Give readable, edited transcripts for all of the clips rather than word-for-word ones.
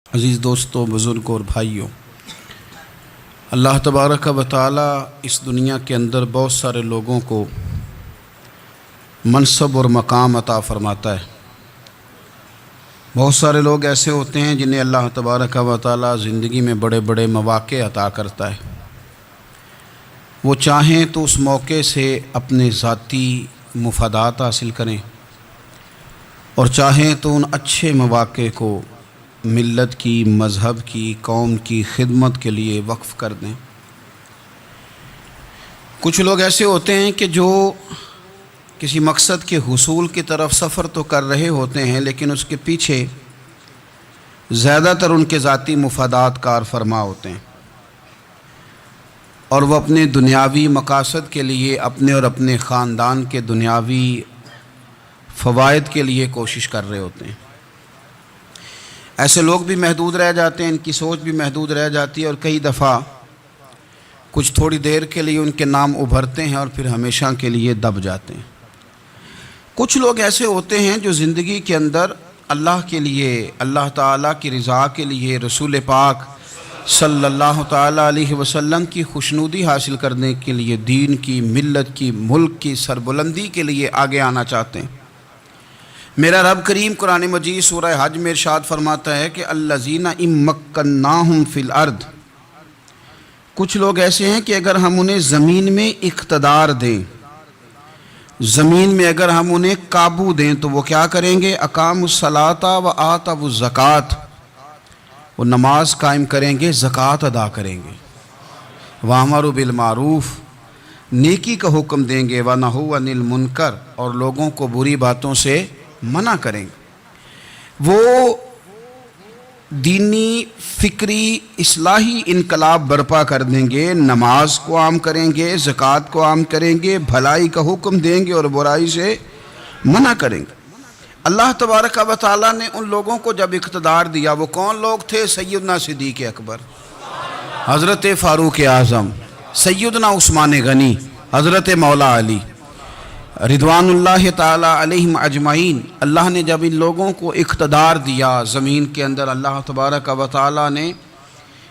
عزیز دوستوں، بزرگوں اور بھائیوں، اللہ تبارک و تعالی اس دنیا کے اندر بہت سارے لوگوں کو منصب اور مقام عطا فرماتا ہے۔ بہت سارے لوگ ایسے ہوتے ہیں جنہیں اللہ تبارک و تعالی زندگی میں بڑے بڑے مواقع عطا کرتا ہے۔ وہ چاہیں تو اس موقع سے اپنے ذاتی مفادات حاصل کریں اور چاہیں تو ان اچھے مواقع کو ملت کی، مذہب کی، قوم کی خدمت کے لیے وقف کر دیں۔ کچھ لوگ ایسے ہوتے ہیں کہ جو کسی مقصد کے حصول کی طرف سفر تو کر رہے ہوتے ہیں، لیکن اس کے پیچھے زیادہ تر ان کے ذاتی مفادات کار فرما ہوتے ہیں، اور وہ اپنے دنیاوی مقاصد کے لیے، اپنے اور اپنے خاندان کے دنیاوی فوائد کے لیے کوشش کر رہے ہوتے ہیں۔ ایسے لوگ بھی محدود رہ جاتے ہیں، ان کی سوچ بھی محدود رہ جاتی ہے، اور کئی دفعہ کچھ تھوڑی دیر کے لیے ان کے نام ابھرتے ہیں اور پھر ہمیشہ کے لیے دب جاتے ہیں۔ کچھ لوگ ایسے ہوتے ہیں جو زندگی کے اندر اللہ کے لیے، اللہ تعالیٰ کی رضا کے لیے، رسول پاک صلی اللہ تعالیٰ علیہ وسلم کی خوشنودی حاصل کرنے کے لیے، دین کی، ملت کی، ملک کی سربلندی کے لیے آگے آنا چاہتے ہیں۔ میرا رب کریم قرآن مجید سورہ حج میں ارشاد فرماتا ہے کہ الذین ان مکناہم فی الارض، کچھ لوگ ایسے ہیں کہ اگر ہم انہیں زمین میں اقتدار دیں، زمین میں اگر ہم انہیں قابو دیں تو وہ کیا کریں گے؟ اقاموا الصلاۃ و آتوا الزکوٰۃ، وہ نماز قائم کریں گے، زکوٰۃ ادا کریں گے، وامروا بالمعروف، نیکی کا حکم دیں گے، ونہوا عن المنکر، اور لوگوں کو بری باتوں سے منع کریں گے۔ وہ دینی، فکری، اصلاحی انقلاب برپا کر دیں گے، نماز کو عام کریں گے، زکوٰۃ کو عام کریں گے، بھلائی کا حکم دیں گے اور برائی سے منع کریں گے۔ اللہ تبارک و تعالیٰ نے ان لوگوں کو جب اقتدار دیا، وہ کون لوگ تھے؟ سیدنا صدیق اکبر، حضرت فاروق اعظم، سیدنا عثمان غنی، حضرت مولا علی رضوان اللہ تعالی علیہم اجمعین۔ اللہ نے جب ان لوگوں کو اقتدار دیا زمین کے اندر، اللہ تبارک و تعالی نے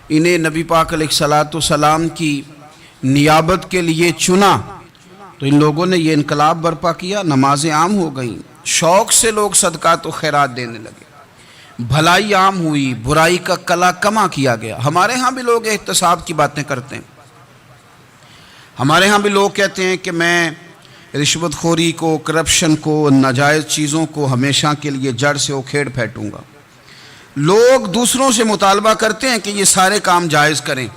انہیں نبی پاک علیہ الصلاۃ والسلام کی نیابت کے لیے چنا، تو ان لوگوں نے یہ انقلاب برپا کیا، نمازیں عام ہو گئیں، شوق سے لوگ صدقات و خیرات دینے لگے، بھلائی عام ہوئی، برائی کا کلا کما کیا گیا۔ ہمارے ہاں بھی لوگ احتساب کی باتیں کرتے ہیں، ہمارے ہاں بھی لوگ کہتے ہیں کہ میں رشوت خوری کو، کرپشن کو، ناجائز چیزوں کو ہمیشہ کے لیے جڑ سے اکھیڑ پھینٹوں گا۔ لوگ دوسروں سے مطالبہ کرتے ہیں کہ یہ سارے کام جائز کریں،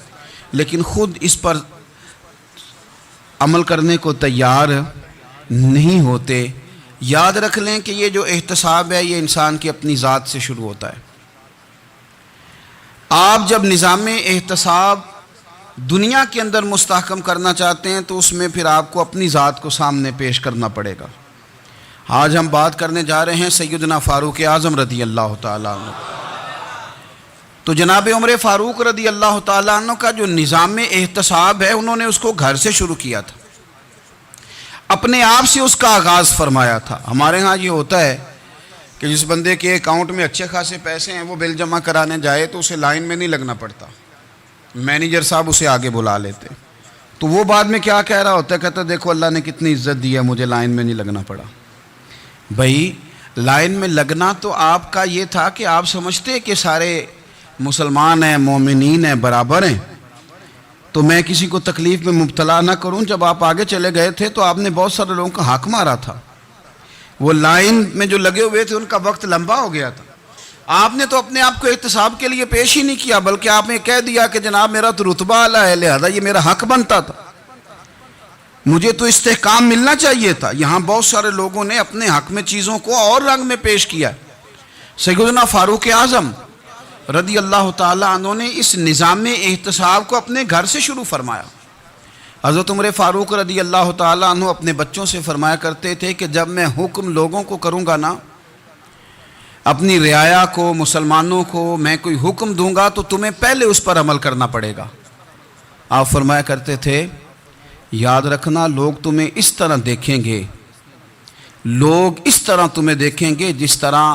لیکن خود اس پر عمل کرنے کو تیار نہیں ہوتے۔ یاد رکھ لیں کہ یہ جو احتساب ہے، یہ انسان کی اپنی ذات سے شروع ہوتا ہے۔ آپ جب نظام احتساب دنیا کے اندر مستحکم کرنا چاہتے ہیں تو اس میں پھر آپ کو اپنی ذات کو سامنے پیش کرنا پڑے گا۔ آج ہم بات کرنے جا رہے ہیں سیدنا فاروق اعظم رضی اللہ تعالیٰ عنہ۔ تو جناب عمر فاروق رضی اللہ تعالیٰ عنہ کا جو نظام احتساب ہے، انہوں نے اس کو گھر سے شروع کیا تھا، اپنے آپ سے اس کا آغاز فرمایا تھا۔ ہمارے ہاں یہ ہوتا ہے کہ جس بندے کے اکاؤنٹ میں اچھے خاصے پیسے ہیں، وہ بل جمع کرانے جائے تو اسے لائن میں نہیں لگنا پڑتا، مینیجر صاحب اسے آگے بلا لیتے، تو وہ بعد میں کیا کہہ رہا ہوتا ہے؟ کہتا دیکھو اللہ نے کتنی عزت دی ہے، مجھے لائن میں نہیں لگنا پڑا۔ بھائی لائن میں لگنا تو آپ کا یہ تھا کہ آپ سمجھتے کہ سارے مسلمان ہیں، مومنین ہیں، برابر ہیں، تو میں کسی کو تکلیف میں مبتلا نہ کروں۔ جب آپ آگے چلے گئے تھے تو آپ نے بہت سارے لوگوں کا حق مارا تھا، وہ لائن میں جو لگے ہوئے تھے ان کا وقت لمبا ہو گیا تھا۔ آپ نے تو اپنے آپ کو احتساب کے لیے پیش ہی نہیں کیا، بلکہ آپ نے کہہ دیا کہ جناب میرا تو رتبہ اعلیٰ ہے، لہذا یہ میرا حق بنتا تھا، مجھے تو استحکام ملنا چاہیے تھا۔ یہاں بہت سارے لوگوں نے اپنے حق میں چیزوں کو اور رنگ میں پیش کیا۔ سیدنا فاروق اعظم رضی اللہ تعالیٰ عنہ نے اس نظام احتساب کو اپنے گھر سے شروع فرمایا۔ حضرت عمر فاروق رضی اللہ تعالیٰ عنہ اپنے بچوں سے فرمایا کرتے تھے کہ جب میں حکم لوگوں کو کروں گا نا، اپنی رعایا کو، مسلمانوں کو میں کوئی حکم دوں گا تو تمہیں پہلے اس پر عمل کرنا پڑے گا۔ آپ فرمایا کرتے تھے یاد رکھنا، لوگ تمہیں اس طرح دیکھیں گے، لوگ اس طرح تمہیں دیکھیں گے جس طرح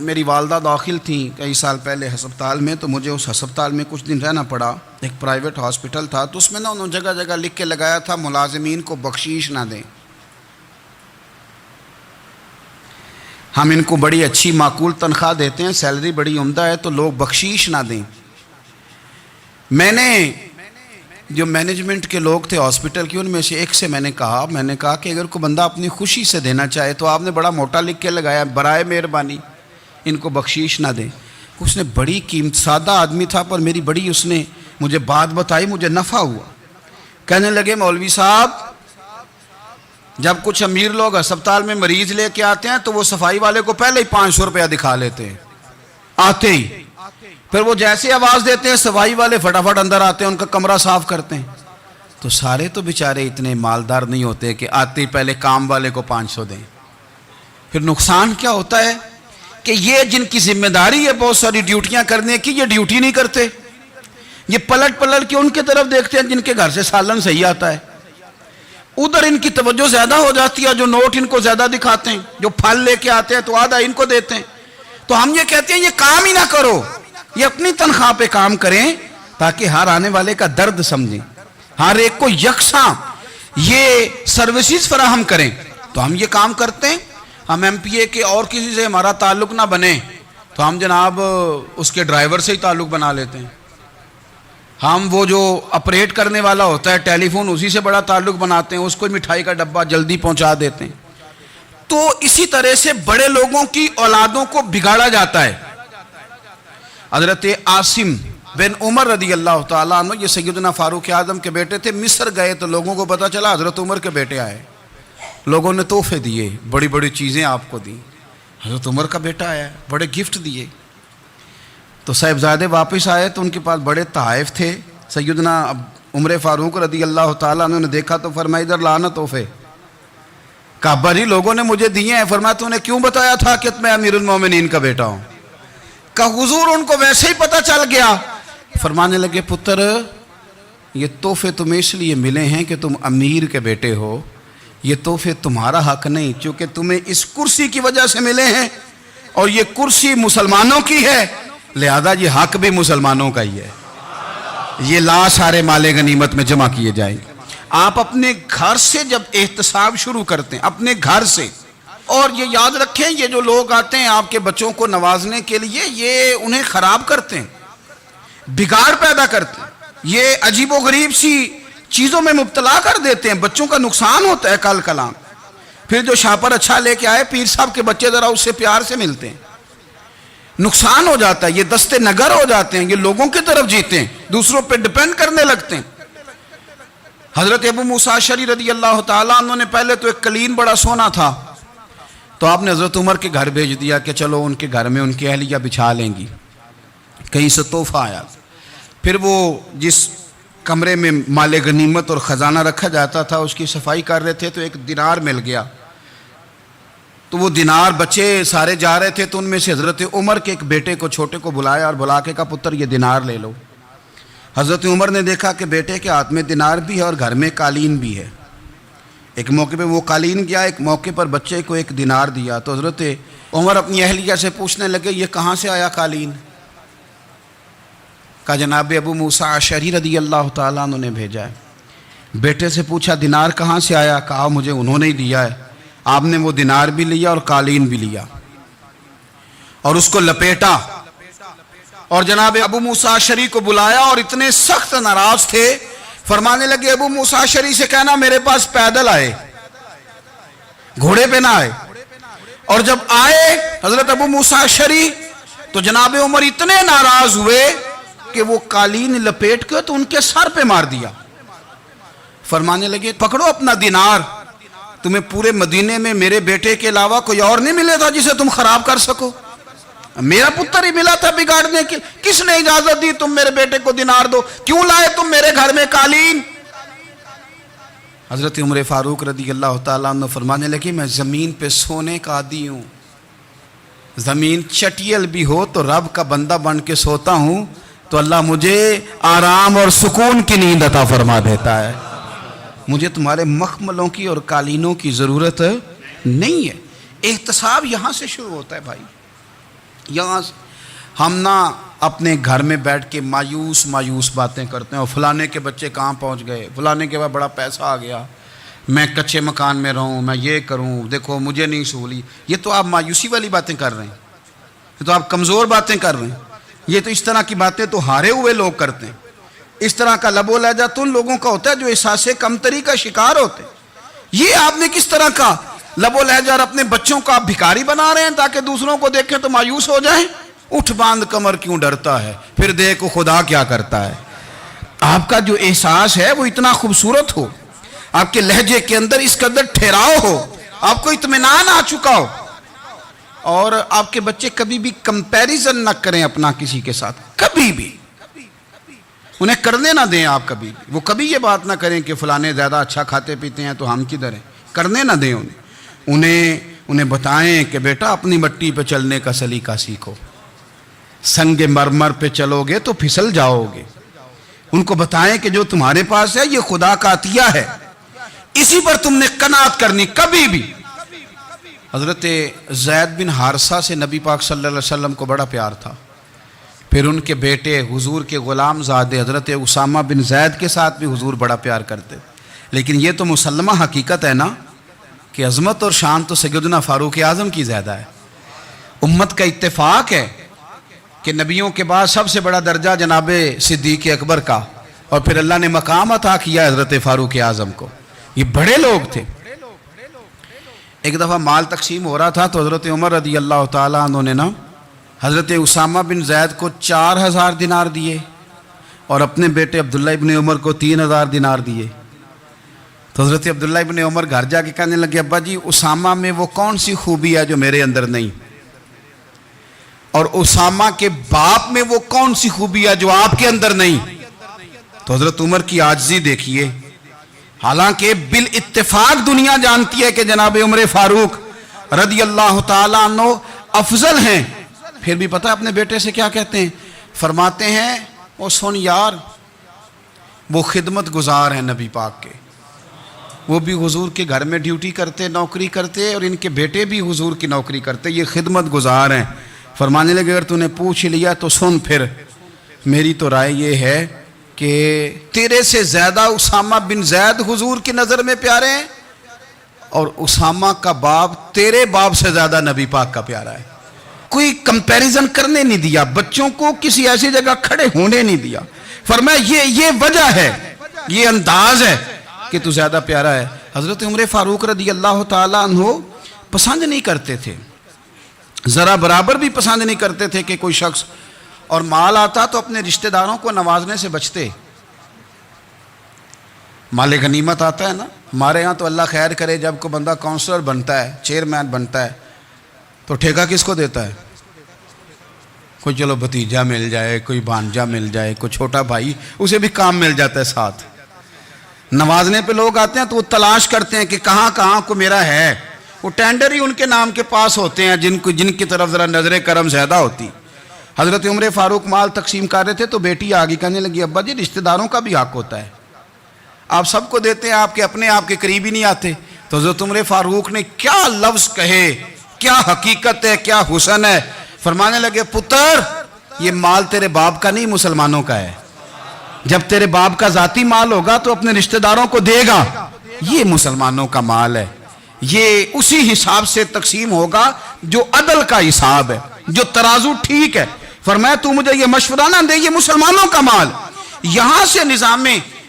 میری والدہ داخل تھیں کئی سال پہلے ہسپتال میں، تو مجھے اس ہسپتال میں کچھ دن رہنا پڑا، ایک پرائیویٹ ہاسپٹل تھا، تو اس میں انہوں نے جگہ جگہ لکھ کے لگایا تھا ملازمین کو بخشیش نہ دیں، ہم ان کو بڑی اچھی معقول تنخواہ دیتے ہیں، سیلری بڑی عمدہ ہے، تو لوگ بخشیش نہ دیں۔ میں نے جو مینجمنٹ کے لوگ تھے ہاسپٹل کی، ان میں سے ایک سے میں نے کہا کہ اگر کوئی بندہ اپنی خوشی سے دینا چاہے تو آپ نے بڑا موٹا لکھ کے لگایا برائے مہربانی ان کو بخشیش نہ دیں۔ اس نے بڑی قیمت، سادہ آدمی تھا پر میری بڑی اس نے مجھے بات بتائی، مجھے نفع ہوا۔ کہنے لگے مولوی صاحب جب کچھ امیر لوگ ہسپتال میں مریض لے کے آتے ہیں تو وہ صفائی والے کو پہلے ہی 500 روپیہ دکھا لیتے ہیں آتے ہی، پھر وہ جیسے آواز دیتے ہیں صفائی والے فٹافٹ اندر آتے ہیں، ان کا کمرہ صاف کرتے ہیں۔ تو سارے تو بیچارے اتنے مالدار نہیں ہوتے کہ آتے ہی پہلے کام والے کو 500 دیں۔ پھر نقصان کیا ہوتا ہے کہ یہ جن کی ذمہ داری ہے بہت ساری ڈیوٹیاں کرنے کی، یہ ڈیوٹی نہیں کرتے، یہ پلٹ کے ان کی طرف دیکھتے ہیں جن کے گھر سے سالن صحیح آتا ہے، ادھر ان کی توجہ زیادہ ہو جاتی ہے، جو نوٹ ان کو زیادہ دکھاتے ہیں، جو پھل لے کے آتے ہیں تو آدھا ان کو دیتے ہیں۔ تو ہم یہ کہتے ہیں یہ کام ہی نہ کرو، یہ اپنی تنخواہ پہ کام کریں تاکہ ہر آنے والے کا درد سمجھیں، ہر ایک کو یکساں یہ سروسز فراہم کریں۔ تو ہم یہ کام کرتے ہیں، ہم ایم پی اے کے اور کسی سے ہمارا تعلق نہ بنے تو ہم جناب اس کے ڈرائیور سے ہی تعلق بنا لیتے ہیں، ہم وہ جو آپریٹ کرنے والا ہوتا ہے ٹیلی فون اسی سے بڑا تعلق بناتے ہیں، اس کو مٹھائی کا ڈبہ جلدی پہنچا دیتے ہیں۔ تو اسی طرح سے بڑے لوگوں کی اولادوں کو بگاڑا جاتا ہے۔ حضرت عاصم بن عمر رضی اللہ تعالیٰ عنہ، یہ سیدنا فاروق اعظم کے بیٹے تھے، مصر گئے تو لوگوں کو پتہ چلا حضرت عمر کے بیٹے آئے، لوگوں نے تحفے دیے، بڑی بڑی چیزیں آپ کو دی، حضرت عمر کا بیٹا آیا ہے، بڑے گفٹ دیے۔ تو صاحبزادے واپس آئے تو ان کے پاس بڑے تحائف تھے، سیدنا عمر فاروق رضی اللہ تعالیٰ عنہ نے دیکھا تو فرمایا ادھر لانا تحفے۔ کہا ابا جی لوگوں نے مجھے دیے ہیں۔ فرمایا تو نے کیوں بتایا تھا کہ میں امیر المومنین کا بیٹا ہوں؟ کہا حضور ان کو ویسے ہی پتہ چل گیا۔ فرمانے لگے پتر یہ تحفے تمہیں اس لیے ملے ہیں کہ تم امیر کے بیٹے ہو، یہ تحفے تمہارا حق نہیں، چونکہ تمہیں اس کرسی کی وجہ سے ملے ہیں اور یہ کرسی مسلمانوں کی ہے، لہذا یہ حق بھی مسلمانوں کا ہی ہے، یہ لا سارے مال غنیمت میں جمع کیے جائیں گے۔ آپ اپنے گھر سے جب احتساب شروع کرتے ہیں، اپنے گھر سے، اور یہ یاد رکھیں یہ جو لوگ آتے ہیں آپ کے بچوں کو نوازنے کے لیے، یہ انہیں خراب کرتے ہیں، بگاڑ پیدا کرتے ہیں، یہ عجیب و غریب سی چیزوں میں مبتلا کر دیتے ہیں، بچوں کا نقصان ہوتا ہے کل کلام۔ پھر جو شاپر اچھا لے کے آئے پیر صاحب کے بچے ذرا اس سے پیار سے ملتے ہیں، نقصان ہو جاتا ہے، یہ دستے نگر ہو جاتے ہیں، یہ لوگوں کی طرف جیتے ہیں، دوسروں پہ ڈیپینڈ کرنے لگتے ہیں۔ حضرت ابو موسیٰ اشعری رضی اللہ تعالیٰ عنہ نے پہلے تو ایک قلین بڑا سونا تھا، تو آپ نے حضرت عمر کے گھر بھیج دیا کہ چلو ان کے گھر میں ان کی اہلیہ بچھا لیں گی، کہیں سے تحفہ آیا۔ پھر وہ جس کمرے میں مال غنیمت اور خزانہ رکھا جاتا تھا اس کی صفائی کر رہے تھے تو ایک دینار مل گیا، تو وہ دینار بچے سارے جا رہے تھے تو ان میں سے حضرت عمر کے ایک بیٹے کو چھوٹے کو بلایا اور بلا کے کہا پتر یہ دینار لے لو۔ حضرت عمر نے دیکھا کہ بیٹے کے ہاتھ میں دینار بھی ہے اور گھر میں قالین بھی ہے، ایک موقع پہ وہ قالین گیا، ایک موقع پر بچے کو ایک دینار دیا، تو حضرت عمر اپنی اہلیہ سے پوچھنے لگے یہ کہاں سے آیا قالین؟ کہا جناب ابو موسیٰ اشعری رضی اللہ تعالیٰ عنہ نے بھیجا ہے۔ بیٹے سے پوچھا دینار کہاں سے آیا؟ کہا مجھے انہوں نے ہی دیا ہے۔ آپ نے وہ دینار بھی لیا اور قالین بھی لیا اور اس کو لپیٹا اور جناب ابو موسیٰ اشعری کو بلایا اور اتنے سخت ناراض تھے، فرمانے لگے ابو موسیٰ اشعری سے کہنا میرے پاس پیدل آئے، گھوڑے پہ نہ آئے۔ اور جب آئے حضرت ابو موسیٰ اشعری تو جناب عمر اتنے ناراض ہوئے کہ وہ قالین لپیٹ کے تو ان کے سر پہ مار دیا۔ فرمانے لگے پکڑو اپنا دینار، تمہیں پورے مدینے میں میرے بیٹے کے علاوہ کوئی اور نہیں ملے تھا جسے تم خراب کر سکو، میرا پتر ہی ملا تھا بگاڑنے کی، کس نے اجازت دی تم میرے بیٹے کو دینار دو؟ کیوں لائے تم میرے گھر میں قالین؟ حضرت عمر فاروق رضی اللہ تعالیٰ عنہ فرمانے لگے میں زمین پہ سونے کا عادی ہوں، زمین چٹیل بھی ہو تو رب کا بندہ بن کے سوتا ہوں تو اللہ مجھے آرام اور سکون کی نیند عطا فرما دیتا ہے، مجھے تمہارے مخملوں کی اور قالینوں کی ضرورت نہیں ہے۔ احتساب یہاں سے شروع ہوتا ہے بھائی، یہاں ہم نہ اپنے گھر میں بیٹھ کے مایوس باتیں کرتے ہیں، اور فلانے کے بچے کہاں پہنچ گئے، فلانے کے بعد بڑا پیسہ آ گیا، میں کچے مکان میں رہوں، میں یہ کروں، دیکھو مجھے نہیں سہولی۔ یہ تو آپ مایوسی والی باتیں کر رہے ہیں، یہ تو آپ کمزور باتیں کر رہے ہیں۔ یہ تو اس طرح کی باتیں تو ہارے ہوئے لوگ کرتے ہیں۔ اس طرح کا لب و لہجہ تو ان لوگوں کا ہوتا ہے جو احساس کمتری کا شکار ہوتے ہیں۔ یہ آپ نے کس طرح کا لب و لہجہ، اور اپنے بچوں کو آپ بھکاری بنا رہے ہیں تاکہ دوسروں کو دیکھیں تو مایوس ہو جائیں۔ اٹھ باندھ کمر کیوں ڈرتا ہے، پھر دیکھو خدا کیا کرتا ہے۔ آپ کا جو احساس ہے وہ اتنا خوبصورت ہو، آپ کے لہجے کے اندر اس قدر ٹھہراؤ ہو، آپ کو اطمینان آ چکا ہو، اور آپ کے بچے کبھی بھی کمپیریزن نہ کریں اپنا کسی کے ساتھ، کبھی بھی انہیں کرنے نہ دیں۔ آپ کبھی وہ کبھی یہ بات نہ کریں کہ فلانے زیادہ اچھا کھاتے پیتے ہیں تو ہم کدھر ہیں، کرنے نہ دیں انہیں بتائیں کہ بیٹا اپنی مٹی پہ چلنے کا سلیقہ سیکھو، سنگ مرمر پہ چلو گے تو پھسل جاؤ گے۔ ان کو بتائیں کہ جو تمہارے پاس ہے یہ خدا کا عطیہ ہے، اسی پر تم نے قناعت کرنی کبھی بھی۔ حضرت زید بن حارثہ سے نبی پاک صلی اللہ علیہ وسلم کو بڑا پیار تھا، پھر ان کے بیٹے حضور کے غلام زادے حضرت اسامہ بن زید کے ساتھ بھی حضور بڑا پیار کرتے، لیکن یہ تو مسلمہ حقیقت ہے نا کہ عظمت اور شان تو سیدنا فاروق اعظم کی زیادہ ہے۔ امت کا اتفاق ہے کہ نبیوں کے بعد سب سے بڑا درجہ جناب صدیق اکبر کا، اور پھر اللہ نے مقام عطا کیا حضرت فاروق اعظم کو۔ یہ بڑے لوگ تھے۔ ایک دفعہ مال تقسیم ہو رہا تھا تو حضرت عمر رضی اللہ تعالیٰ عنہ نے حضرت اسامہ بن زید کو 4000 دینار دیے، اور اپنے بیٹے عبداللہ ابن عمر کو 3000 دینار دیے۔ تو حضرت عبداللہ ابن عمر گھر جا کے کہنے لگے، ابا جی اسامہ میں وہ کون سی خوبی ہے جو میرے اندر نہیں، اور اسامہ کے باپ میں وہ کون سی خوبی ہے جو آپ کے اندر نہیں۔ تو حضرت عمر کی عاجزی دیکھیے، حالانکہ بالاتفاق دنیا جانتی ہے کہ جناب عمر فاروق رضی اللہ تعالیٰ عنہ افضل ہیں، پھر بھی پتہ اپنے بیٹے سے کیا کہتے ہیں، فرماتے ہیں او سن یار، وہ خدمت گزار ہیں نبی پاک کے، وہ بھی حضور کے گھر میں ڈیوٹی کرتے، نوکری کرتے، اور ان کے بیٹے بھی حضور کی نوکری کرتے، یہ خدمت گزار ہیں۔ فرمانے لگے اگر تو نے پوچھ لیا تو سن، پھر میری تو رائے یہ ہے کہ تیرے سے زیادہ اسامہ بن زید حضور کی نظر میں پیارے ہیں، اور اسامہ کا باپ تیرے باپ سے زیادہ نبی پاک کا پیارا ہے۔ کوئی کمپیریزن کرنے نہیں دیا، بچوں کو کسی ایسی جگہ کھڑے ہونے نہیں دیا۔ فرمایا یہ وجہ ہے، یہ انداز ہے کہ تو زیادہ پیارا ہے۔ حضرت عمر فاروق رضی اللہ تعالیٰ عنہ پسند نہیں کرتے تھے، ذرا برابر بھی پسند نہیں کرتے تھے کہ کوئی شخص اور مال آتا تو اپنے رشتہ داروں کو نوازنے سے بچتے۔ مال غنیمت آتا ہے نا، ہمارے ہاں تو اللہ خیر کرے جب کوئی بندہ کونسلر بنتا ہے، چیئرمین بنتا ہے، تو ٹھیکہ کس کو دیتا ہے؟ کوئی چلو بھتیجا مل جائے، کوئی بھانجا مل جائے، کوئی چھوٹا بھائی، اسے بھی کام مل جاتا ہے ساتھ۔ نوازنے پہ لوگ آتے ہیں تو وہ تلاش کرتے ہیں کہ کہاں کہاں کو میرا ہے، وہ ٹینڈر ہی ان کے نام کے پاس ہوتے ہیں جن کی طرف ذرا نظر کرم زیادہ ہوتی۔ حضرت عمر فاروق مال تقسیم کر رہے تھے تو بیٹی آگے کہنے لگی، ابا جی رشتہ داروں کا بھی حق ہوتا ہے، آپ سب کو دیتے ہیں، آپ کے اپنے آپ کے قریب ہی نہیں آتے۔ تو حضرت عمر فاروق نے کیا لفظ کہے، کیا حقیقت ہے، کیا حسن ہے۔ فرمانے لگے پتر یہ مال تیرے باپ کا نہیں مسلمانوں کا ہے، جب تیرے باپ کا ذاتی مال ہوگا تو اپنے رشتہ داروں کو دے گا، یہ مسلمانوں کا مال ہے، یہ اسی حساب سے تقسیم ہوگا جو عدل کا حساب ہے، جو ترازو ٹھیک ہے۔ فرمایا تو مجھے یہ مشورہ نہ دے، یہ مسلمانوں کا مال۔ یہاں سے نظام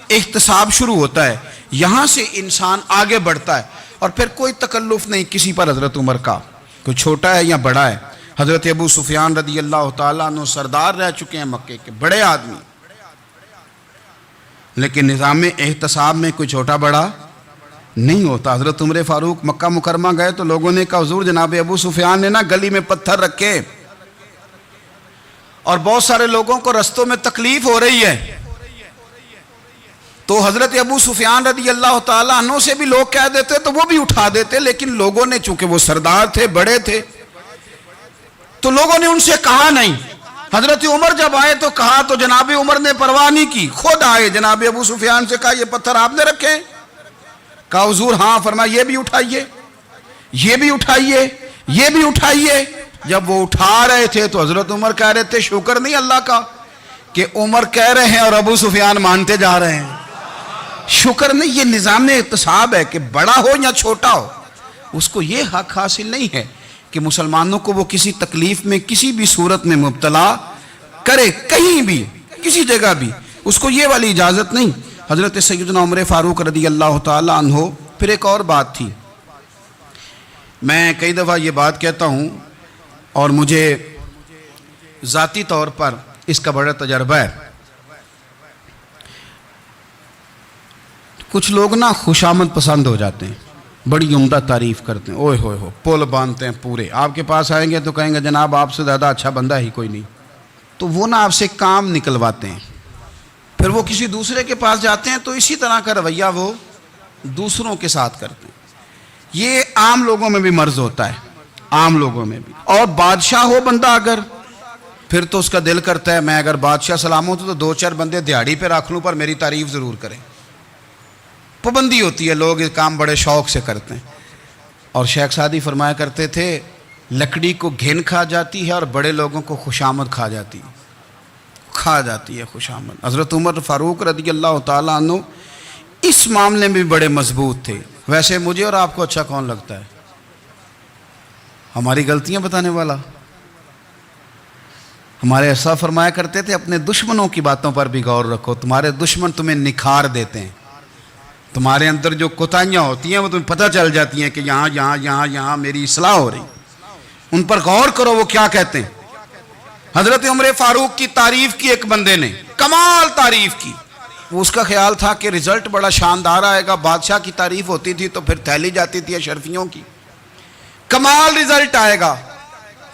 احتساب شروع ہوتا ہے، یہاں سے انسان آگے بڑھتا ہے، اور پھر کوئی تکلف نہیں کسی پر حضرت عمر کا، کوئی چھوٹا ہے یا بڑا ہے۔ حضرت ابو سفیان رضی اللہ تعالیٰ عنہ سردار رہ چکے ہیں مکے کے، بڑے آدمی، لیکن نظام احتساب میں کوئی چھوٹا بڑا نہیں ہوتا۔ حضرت عمر فاروق مکہ مکرمہ گئے تو لوگوں نے کہا حضور جناب ابو سفیان نے نا گلی میں پتھر رکھے، اور بہت سارے لوگوں کو رستوں میں تکلیف ہو رہی ہے۔ تو حضرت ابو سفیان رضی اللہ تعالیٰ عنہ سے بھی لوگ کہہ دیتے تو وہ بھی اٹھا دیتے، لیکن لوگوں نے چونکہ وہ سردار تھے، بڑے تھے، تو لوگوں نے ان سے کہا نہیں۔ حضرت عمر جب آئے تو کہا تو جناب عمر نے پرواہ نہیں کی، خود آئے جناب ابو سفیان سے کہا یہ پتھر آپ نے رکھے؟ کہا حضور ہاں۔ فرمایا یہ بھی اٹھائیے، یہ بھی اٹھائیے، یہ بھی اٹھائیے۔ جب وہ اٹھا رہے تھے تو حضرت عمر کہہ رہے تھے شکر نہیں اللہ کا کہ عمر کہہ رہے ہیں اور ابو سفیان مانتے جا رہے ہیں. شکر نہیں. یہ نظام احتساب ہے کہ بڑا ہو یا چھوٹا ہو اس کو یہ حق حاصل نہیں ہے کہ مسلمانوں کو وہ کسی تکلیف میں کسی بھی صورت میں مبتلا کرے, کہیں بھی کسی جگہ بھی, اس کو یہ والی اجازت نہیں. حضرت سیدنا عمر فاروق رضی اللہ تعالی عنہ. پھر ایک اور بات تھی, میں کئی دفعہ یہ بات کہتا ہوں اور مجھے ذاتی طور پر اس کا بڑا تجربہ ہے. کچھ لوگ نا خوشامد پسند ہو جاتے ہیں, بڑی عمدہ تعریف کرتے ہیں, اوئے ہوئے ہو پل باندھتے ہیں پورے. آپ کے پاس آئیں گے تو کہیں گے جناب آپ سے زیادہ اچھا بندہ ہی کوئی نہیں. تو وہ نا آپ سے کام نکلواتے ہیں, پھر وہ کسی دوسرے کے پاس جاتے ہیں تو اسی طرح کا رویہ وہ دوسروں کے ساتھ کرتے ہیں. یہ عام لوگوں میں بھی مرض ہوتا ہے, عام لوگوں میں بھی. اور بادشاہ ہو بندہ اگر, پھر تو اس کا دل کرتا ہے میں اگر بادشاہ سلام ہوں تو دو چار بندے دیہڑی پہ رکھ لوں پر میری تعریف ضرور کریں. پابندی ہوتی ہے, لوگ یہ کام بڑے شوق سے کرتے ہیں. اور شیخ سعدی فرمایا کرتے تھے لکڑی کو گھن کھا جاتی ہے اور بڑے لوگوں کو خوشامد کھا جاتی ہے خوشامد. حضرت عمر فاروق رضی اللہ تعالیٰ عنہ اس معاملے میں بھی بڑے مضبوط تھے. ویسے مجھے اور آپ کو اچھا کون لگتا ہے؟ ہماری غلطیاں بتانے والا. ہمارے ایسا فرمایا کرتے تھے اپنے دشمنوں کی باتوں پر بھی غور رکھو, تمہارے دشمن تمہیں نکھار دیتے ہیں. تمہارے اندر جو کوتاہیاں ہوتی ہیں وہ تمہیں پتہ چل جاتی ہیں کہ یہاں میری اصلاح ہو رہی. ان پر غور کرو وہ کیا کہتے ہیں. حضرت عمر فاروق کی تعریف کی ایک بندے نے, کمال تعریف کی. وہ اس کا خیال تھا کہ رزلٹ بڑا شاندار آئے گا. بادشاہ کی تعریف ہوتی تھی تو پھر تھیلی جاتی تھی اشرفیوں کی, کمال رزلٹ آئے گا.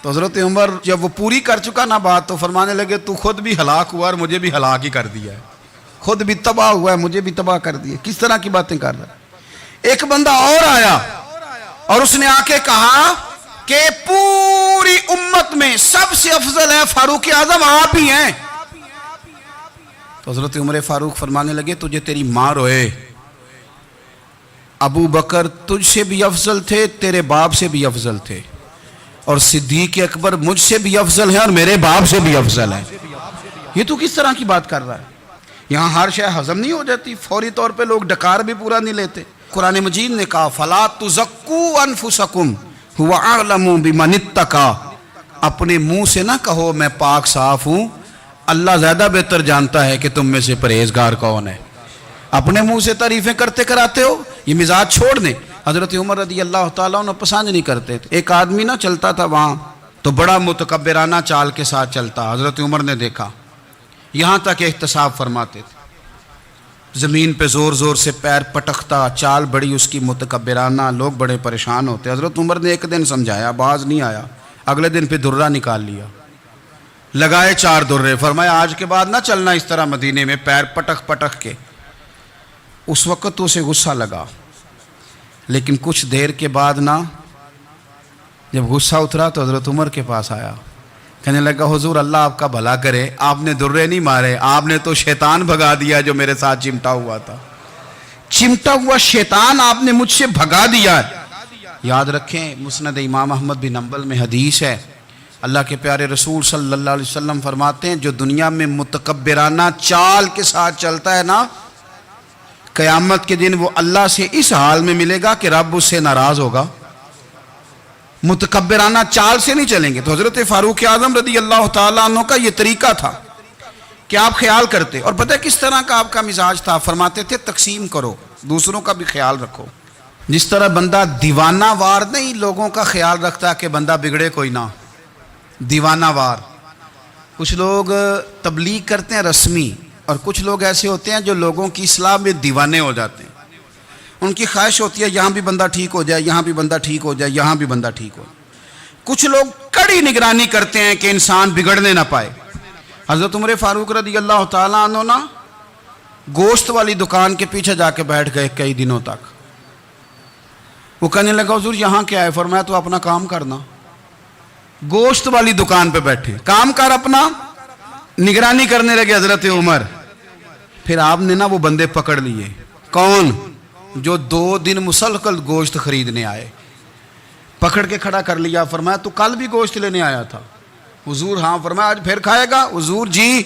تو حضرت عمر جب وہ پوری کر چکا نا بات تو فرمانے لگے تو خود بھی ہلاک ہوا اور مجھے بھی ہلاک ہی کر دیا ہے. خود بھی تباہ ہوا ہے مجھے بھی تباہ کر دیا. کس طرح کی باتیں کر رہا ہے. ایک بندہ اور آیا اور اس نے آ کے کہا کہ پوری امت میں سب سے افضل ہے فاروق اعظم آپ ہی ہیں. تو حضرت عمر فاروق فرمانے لگے تجھے تیری ماں روئے, ابو بکر تجھ سے بھی افضل تھے, تیرے باپ سے بھی افضل تھے, اور صدیق اکبر مجھ سے بھی افضل ہیں اور میرے باپ سے بھی افضل ہیں. یہ تو کس طرح کی بات کر رہا ہے. یہاں ہر شے ہضم نہیں ہو جاتی, فوری طور پہ لوگ ڈکار بھی پورا نہیں لیتے. قرآن مجید نے کہا فَلَا تُزَكُّوا أَنفُسَكُمْ هُوَ أَعْلَمُ بِمَنِ اتَّقَىٰ. اپنے منہ سے نہ کہو میں پاک صاف ہوں, اللہ زیادہ بہتر جانتا ہے کہ تم میں سے پرہیزگار کون ہے. اپنے منہ سے تعریفیں کرتے کراتے ہو, یہ مزاج چھوڑ دیں. حضرت عمر رضی اللہ تعالیٰ عنہ پسند نہیں کرتے تھے. ایک آدمی نہ چلتا تھا وہاں تو بڑا متکبرانہ چال کے ساتھ چلتا. حضرت عمر نے دیکھا, یہاں تک احتساب فرماتے تھے, زمین پہ زور زور سے پیر پٹکتا, چال بڑی اس کی متکبرانہ, لوگ بڑے پریشان ہوتے. حضرت عمر نے ایک دن سمجھایا, باز نہیں آیا. اگلے دن پہ درہ نکال لیا, لگائے 4 درے, فرمایا آج کے بعد نہ چلنا اس طرح مدینے میں پیر پٹک پٹک کے. اس وقت تو اسے غصہ لگا, لیکن کچھ دیر کے بعد نا جب غصہ اترا تو حضرت عمر کے پاس آیا, کہنے لگا حضور اللہ آپ کا بھلا کرے, آپ نے درے نہیں مارے, آپ نے تو شیطان بھگا دیا جو میرے ساتھ چمٹا ہوا تھا. چمٹا ہوا شیطان آپ نے مجھ سے بھگا دیا. یاد رکھیں مسند امام احمد بن حنبل میں حدیث ہے, اللہ کے پیارے رسول صلی اللہ علیہ وسلم فرماتے ہیں جو دنیا میں متکبرانہ چال کے ساتھ چلتا ہے نا, قیامت کے دن وہ اللہ سے اس حال میں ملے گا کہ رب اس سے ناراض ہوگا. متکبرانہ چال سے نہیں چلیں گے. تو حضرت فاروق اعظم رضی اللہ تعالیٰ عنہ کا یہ طریقہ تھا کہ آپ خیال کرتے. اور پتہ کس طرح کا آپ کا مزاج تھا, فرماتے تھے تقسیم کرو, دوسروں کا بھی خیال رکھو. جس طرح بندہ دیوانہ وار نہیں لوگوں کا خیال رکھتا کہ بندہ بگڑے کوئی نہ, دیوانہ وار. کچھ لوگ تبلیغ کرتے ہیں رسمی, اور کچھ لوگ ایسے ہوتے ہیں جو لوگوں کی اصلاح میں دیوانے ہو جاتے ہیں. ان کی خواہش ہوتی ہے یہاں بھی بندہ ٹھیک ہو جائے, یہاں بھی بندہ ٹھیک ہو جائے, یہاں بھی بندہ ٹھیک ہو. کچھ لوگ کڑی نگرانی کرتے ہیں کہ انسان بگڑنے نہ پائے. حضرت عمر فاروق رضی اللہ تعالیٰ عنہ نا گوشت والی دکان کے پیچھے جا کے بیٹھ گئے کئی دنوں تک. وہ کہنے لگا حضور یہاں کیا ہے, فرمایا تو اپنا کام کرنا. گوشت والی دکان پہ بیٹھے, کام کر اپنا, نگرانی کرنے لگے حضرت عمر. پھر آپ نے نا وہ بندے پکڑ لیے. کون؟ جو 2 دن مسلسل گوشت خریدنے آئے. پکڑ کے کھڑا کر لیا، فرمایا تو کل بھی گوشت لینے آیا تھا؟ حضور ہاں۔ فرمایا آج پھر کھائے گا؟ حضور جی۔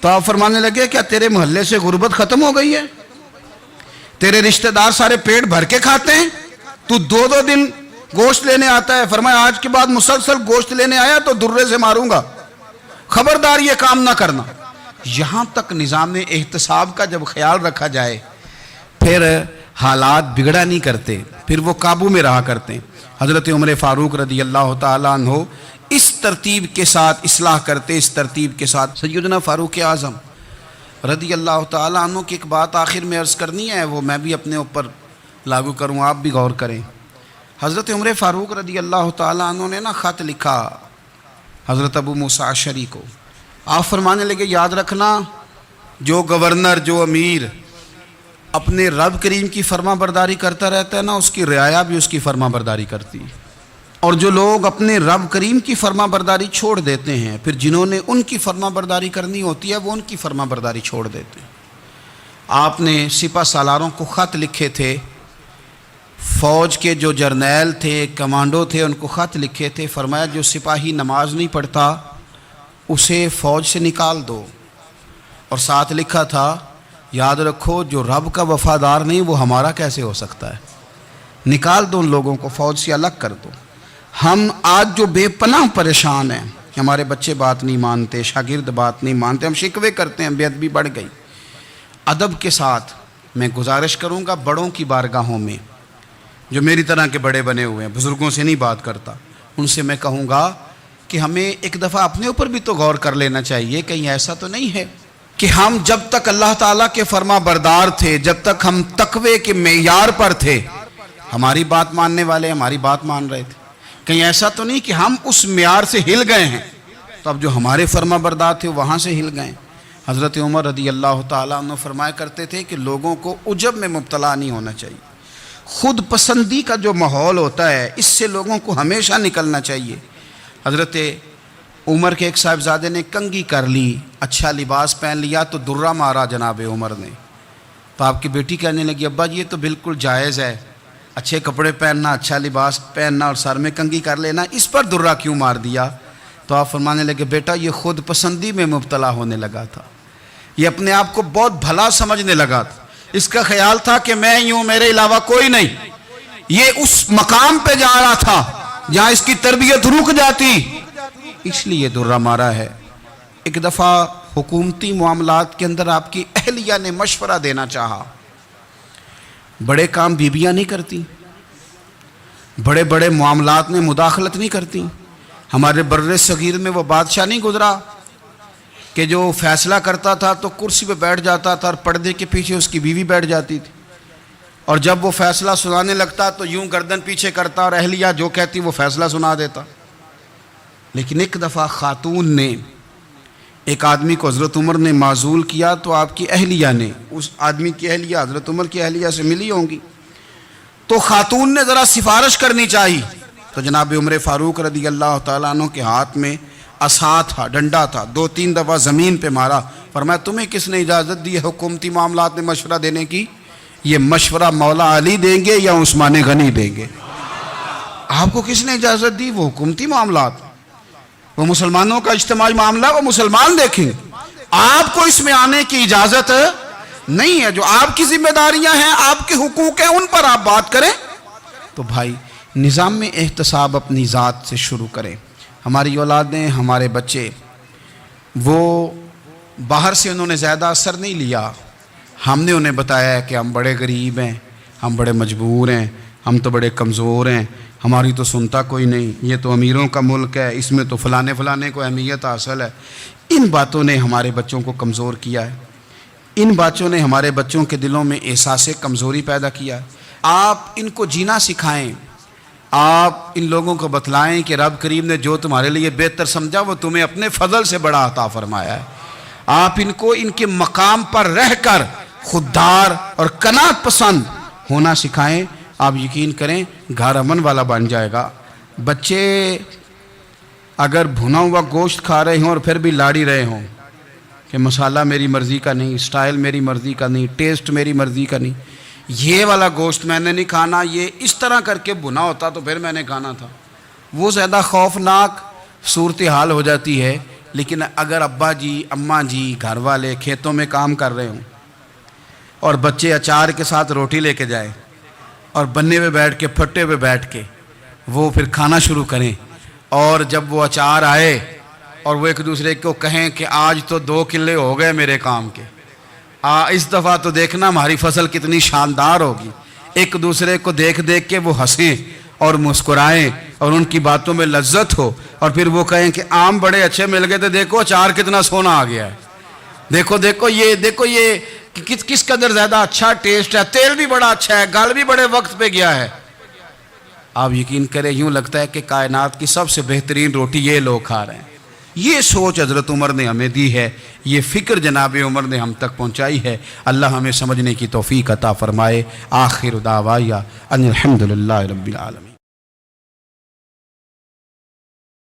تو آپ فرمانے لگے کیا تیرے محلے سے غربت ختم ہو گئی ہے؟ تیرے رشتہ دار سارے پیٹ بھر کے کھاتے ہیں، تو دو دو دن گوشت لینے آتا ہے؟ فرمایا آج کے بعد مسلسل گوشت لینے آیا تو درے سے ماروں گا، خبردار یہ کام نہ کرنا۔ یہاں تک نظام احتساب کا جب خیال رکھا جائے پھر حالات بگڑا نہیں کرتے، پھر وہ قابو میں رہا کرتے ہیں۔ حضرت عمر فاروق رضی اللہ تعالیٰ عنہ اس ترتیب کے ساتھ اصلاح کرتے، اس ترتیب کے ساتھ۔ سیدنا فاروق اعظم رضی اللہ تعالیٰ عنہ کی ایک بات آخر میں عرض کرنی ہے، وہ میں بھی اپنے اوپر لاگو کروں، آپ بھی غور کریں۔ حضرت عمر فاروق رضی اللہ تعالیٰ عنہ نے خط لکھا حضرت ابو موسیٰ اشعری کو۔ آپ فرمانے لگے یاد رکھنا، جو گورنر، جو امیر اپنے رب کریم کی فرما برداری کرتا رہتا ہے نا، اس کی رعایا بھی اس کی فرما برداری کرتی ہے۔ اور جو لوگ اپنے رب کریم کی فرما برداری چھوڑ دیتے ہیں، پھر جنہوں نے ان کی فرما برداری کرنی ہوتی ہے وہ ان کی فرما برداری چھوڑ دیتے ہیں۔ آپ نے سپہ سالاروں کو خط لکھے تھے، فوج کے جو جرنیل تھے، کمانڈو تھے، ان کو خط لکھے تھے، فرمایا جو سپاہی نماز نہیں پڑھتا اسے فوج سے نکال دو، اور ساتھ لکھا تھا یاد رکھو جو رب کا وفادار نہیں وہ ہمارا کیسے ہو سکتا ہے، نکال دو ان لوگوں کو، فوج سے الگ کر دو۔ ہم آج جو بے پناہ پریشان ہیں، ہمارے بچے بات نہیں مانتے، شاگرد بات نہیں مانتے، ہم شکوے کرتے ہیں، بے ادبی بڑھ گئی۔ ادب کے ساتھ میں گزارش کروں گا بڑوں کی بارگاہوں میں، جو میری طرح کے بڑے بنے ہوئے ہیں، بزرگوں سے نہیں بات کرتا، ان سے میں کہوں گا کہ ہمیں ایک دفعہ اپنے اوپر بھی تو غور کر لینا چاہیے، کہیں ایسا تو نہیں ہے کہ ہم جب تک اللہ تعالیٰ کے فرما بردار تھے، جب تک ہم تقوی کے معیار پر تھے، ہماری بات ماننے والے ہماری بات مان رہے تھے، کہیں ایسا تو نہیں کہ ہم اس معیار سے ہل گئے ہیں تو اب جو ہمارے فرما بردار تھے وہاں سے ہل گئے۔ حضرت عمر رضی اللہ تعالیٰ عنہ فرمایا کرتے تھے کہ لوگوں کو عجب میں مبتلا نہیں ہونا چاہیے، خود پسندی کا جو ماحول ہوتا ہے اس سے لوگوں کو ہمیشہ نکلنا چاہیے۔ حضرت عمر کے ایک صاحبزادے نے کنگھی کر لی، اچھا لباس پہن لیا تو درہ مارا جناب عمر نے، تو آپ کی بیٹی کہنے لگی ابا یہ تو بالکل جائز ہے، اچھے کپڑے پہننا، اچھا لباس پہننا اور سر میں کنگھی کر لینا، اس پر درہ کیوں مار دیا؟ تو آپ فرمانے لگے بیٹا یہ خود پسندی میں مبتلا ہونے لگا تھا، یہ اپنے آپ کو بہت بھلا سمجھنے لگا تھا، اس کا خیال تھا کہ میں ہی ہوں، میرے علاوہ کوئی نہیں، یہ اس مقام پہ جا رہا تھا جہاں اس کی تربیت رک جاتی، اس لیے درہ مارا ہے۔ ایک دفعہ حکومتی معاملات کے اندر آپ کی اہلیہ نے مشورہ دینا چاہا، بڑے کام بیویاں نہیں کرتی، بڑے بڑے معاملات میں مداخلت نہیں کرتی۔ ہمارے بر صغیر میں وہ بادشاہ نہیں گزرا کہ جو فیصلہ کرتا تھا تو کرسی پہ بیٹھ جاتا تھا اور پردے کے پیچھے اس کی بیوی بیٹھ جاتی تھی، اور جب وہ فیصلہ سنانے لگتا تو یوں گردن پیچھے کرتا اور اہلیہ جو کہتی وہ فیصلہ سنا دیتا۔ لیکن ایک دفعہ خاتون نے ایک آدمی کو حضرت عمر نے معزول کیا تو آپ کی اہلیہ نے، اس آدمی کی اہلیہ حضرت عمر کی اہلیہ سے ملی ہوں گی، تو خاتون نے ذرا سفارش کرنی چاہی، تو جناب عمر فاروق رضی اللہ تعالیٰ عنہ کے ہاتھ میں عصا تھا، ڈنڈا تھا، 2-3 دفعہ زمین پہ مارا، فرمایا تمہیں کس نے اجازت دی ہے حکومتی معاملات میں مشورہ دینے کی؟ یہ مشورہ مولا علی دیں گے یا عثمان غنی دیں گے؟ آپ کو کس نے اجازت دی؟ وہ حکومتی معاملات، وہ مسلمانوں کا اجتماعی معاملہ، وہ مسلمان دیکھیں گے، آپ کو اس میں آنے کی اجازت نہیں ہے۔ جو آپ کی ذمہ داریاں ہیں، آپ کے حقوق ہیں، ان پر آپ بات کریں۔ تو بھائی نظام میں احتساب اپنی ذات سے شروع کریں۔ ہماری اولادیں، ہمارے بچے، وہ باہر سے انہوں نے زیادہ اثر نہیں لیا، ہم نے انہیں بتایا ہے کہ ہم بڑے غریب ہیں، ہم بڑے مجبور ہیں، ہم تو بڑے کمزور ہیں، ہماری تو سنتا کوئی نہیں، یہ تو امیروں کا ملک ہے، اس میں تو فلانے فلانے کو اہمیت حاصل ہے۔ ان باتوں نے ہمارے بچوں کو کمزور کیا ہے، ان باتوں نے ہمارے بچوں کے دلوں میں احساس کمزوری پیدا کیا ہے۔ آپ ان کو جینا سکھائیں، آپ ان لوگوں کو بتلائیں کہ رب کریم نے جو تمہارے لیے بہتر سمجھا وہ تمہیں اپنے فضل سے بڑا عطا فرمایا ہے۔ آپ ان کو ان کے مقام پر رہ کر خوددار اور قناعت پسند ہونا سکھائیں، آپ یقین کریں گھر امن والا بن جائے گا۔ بچے اگر بھنا ہوا گوشت کھا رہے ہوں اور پھر بھی لاڑی رہے ہوں کہ مسالہ میری مرضی کا نہیں، سٹائل میری مرضی کا نہیں، ٹیسٹ میری مرضی کا نہیں، یہ والا گوشت میں نے نہیں کھانا، یہ اس طرح کر کے بنا ہوتا تو پھر میں نے کھانا تھا۔ وہ زیادہ خوفناک صورتحال ہو جاتی ہے۔ لیکن اگر ابا جی اماں جی گھر والے کھیتوں میں کام کر رہے ہوں اور بچے اچار کے ساتھ روٹی لے کے جائیں اور بننے پہ بیٹھ کے پھٹے پہ بیٹھ کے وہ پھر کھانا شروع کریں، اور جب وہ اچار آئے اور وہ ایک دوسرے کو کہیں کہ آج تو 2 کلے ہو گئے میرے کام کے، اس دفعہ تو دیکھنا ہماری فصل کتنی شاندار ہوگی، ایک دوسرے کو دیکھ دیکھ کے وہ ہنسیں اور مسکرائیں اور ان کی باتوں میں لذت ہو، اور پھر وہ کہیں کہ آم بڑے اچھے مل گئے تھے، دیکھو اچار کتنا سونا آ گیا ہے، دیکھو یہ کس قدر زیادہ اچھا ٹیسٹ ہے، تیل بھی بڑا اچھا ہے، گل بھی بڑے وقت پہ گیا ہے۔ آپ یقین کریں یوں لگتا ہے کہ کائنات کی سب سے بہترین روٹی یہ لوگ کھا رہے ہیں۔ یہ سوچ حضرت عمر نے ہمیں دی ہے، یہ فکر جناب عمر نے ہم تک پہنچائی ہے۔ اللہ ہمیں سمجھنے کی توفیق عطا فرمائے۔ آخر دعوایا ان الحمدللہ رب العالمین۔